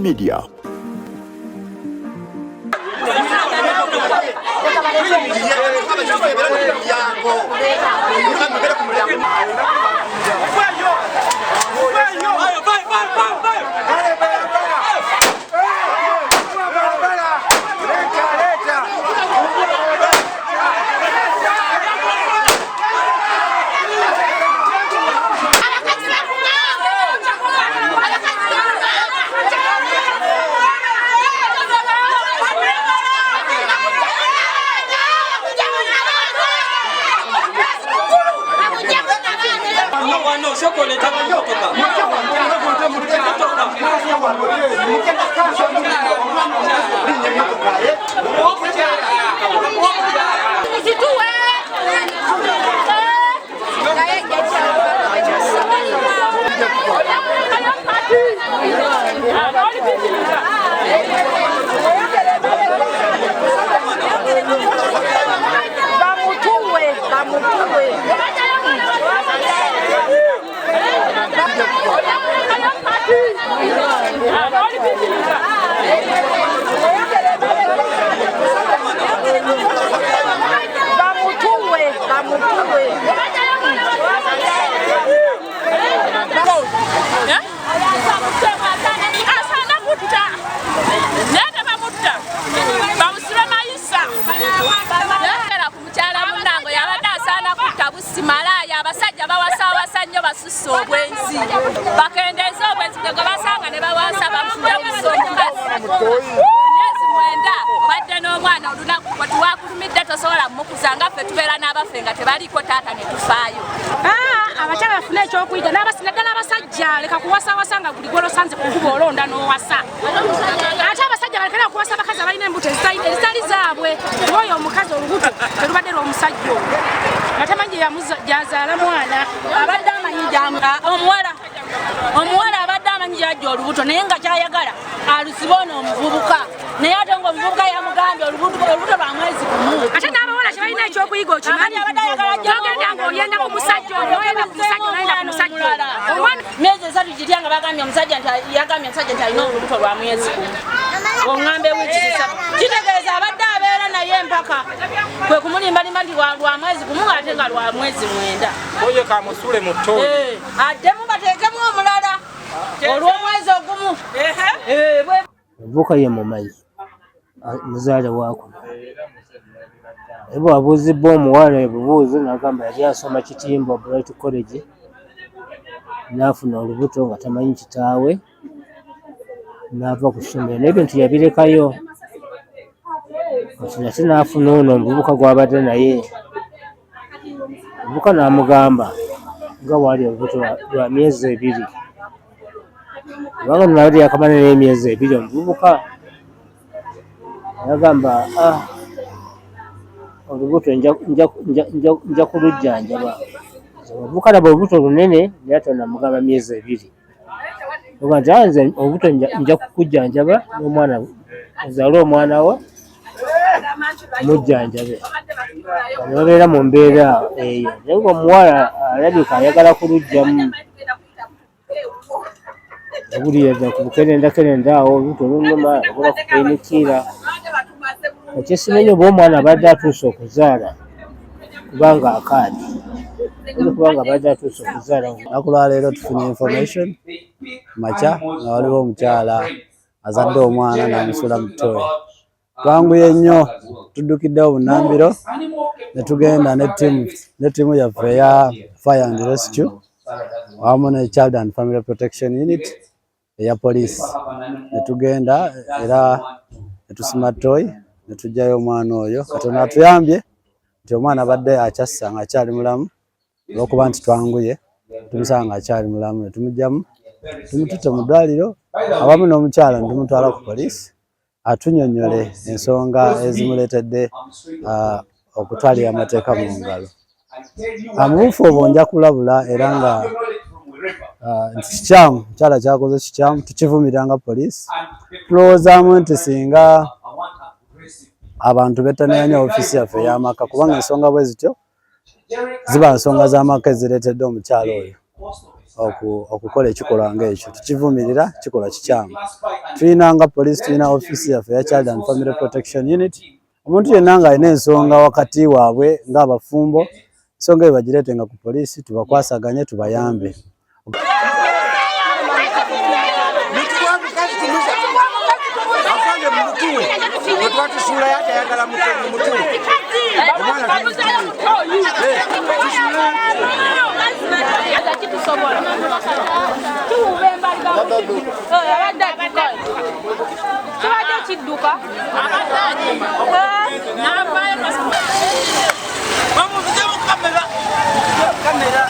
Media. Abakyala bafune ekyokuyiga n'abasinadala abasajja leka kuwasa wasanga buli golo sanze kukuba olonda n'owasa ate abasajja balekera okuwasa abakazi abalina embuto ezitali zaabwe oyo omukazi olubuto terubadde lw'omusajja oyo nga tamanyi gyazaala mwana abadde amanyi omuwala abadde amanyi gyajja olubuto naye nga kyayagala alusibe ono omuvubuka naye ate ng'omuvubuka yamugambye olubuto lwa mwezi gumu ate n'abawala kyebalina ekyokuyiga okimanyi togenda ng'oyenda ku musajja oyenda ku musajja oyenda ku musajja myezi esatu girya nga bagambye omusajja nti alina olubuto lwa mwezi gumu oŋŋambe wiiki zisatu kitegeeza abadde abeera naye empaka kwe kumulimbalimba nti lwa mwezi gumu ate nga lwa mwezi 9 oyo kamusule mu ttooyi addemu bateekemu omulala olw'omwezi ogumu Omuvubuka ye mumanyi muzaale wakuno naye bw'abuuzibbwa omuwala ebibuuzo n'agamba yali asoma Kitimba Bright College n'afuna olubuto nga tamanyi kitaawe n'ava ku ssomero naye ebintu yabirekayo kati nate n'afuna ono omuvubuka gw'abadde naye omuvubuka n'amugamba nga bwali olubuto lwa myezi 2 kubanga nabadde yakamala n'emyezi 2 omuvubuka yagamba olubuto nja kulujjanjaba omuvubuka laba olubuto lunene naye ate namugamba myezi 2 oga nti nze olubuto nja kukujjanjaba n'omwana ozaale omwana wo mujjanjabe babeera mu mbeera eyo naye ng'omuwala alabika ayagala kulujjamu obuliyaza ku bukerenda awo olubuto lunuma obola kupenikiira ekyesimenye oba omwana abadde atuuse okuzaala kubanga akaadi kubanga abadde atuuse okuzaala nakulwaleero tufunye information makya nga waliwo omukyala azadde omwana n'amusula mu ttooyi twanguye nnyo tuddukiddewo bunnambiro ne tugenda ne ttiimu yaffe eya fire and rescue wamu ne child and family protection unit eya poliisi ne tugenda era ne tusima ttooyi ne tujjayo omwana oyo Katonda atuyambye nti omwana abadde akyassa nga akyali mulamu olw'okuba nti twanguye tumusanga nga akyali mulamu ne tumugyamu tumututte mu ddwaliro awamu n'omukyala ne tumutwala ku poliisi atunnyonnyole ensonga ezimuleetedde okutwalira amateeka mu ngalo. Mu bufu obwo nja kulabula era nga nti kikyamu mukyala kyakoze kikyamu tukivumirira nga poliisi tulowoozaamu nti singa abantu betanenya ofiisi yaffe ey'amaka kubanga ensonga bwe zityo ziba nsonga z'amaka ezireetedde omukyala oyo okukola ekikolwa ng'ekyo. Tukivumirira, kikolwa kikyamu. Tulina nga police, tulina office yaffe ya Child and Family Protection Unit. Omuntu yenna ng'alina ensonga wakati waabwe ng'abafumbo, ensonga eyo bagireetenga ku poliisi, tubakwasaganye, tubayambe. Kamera.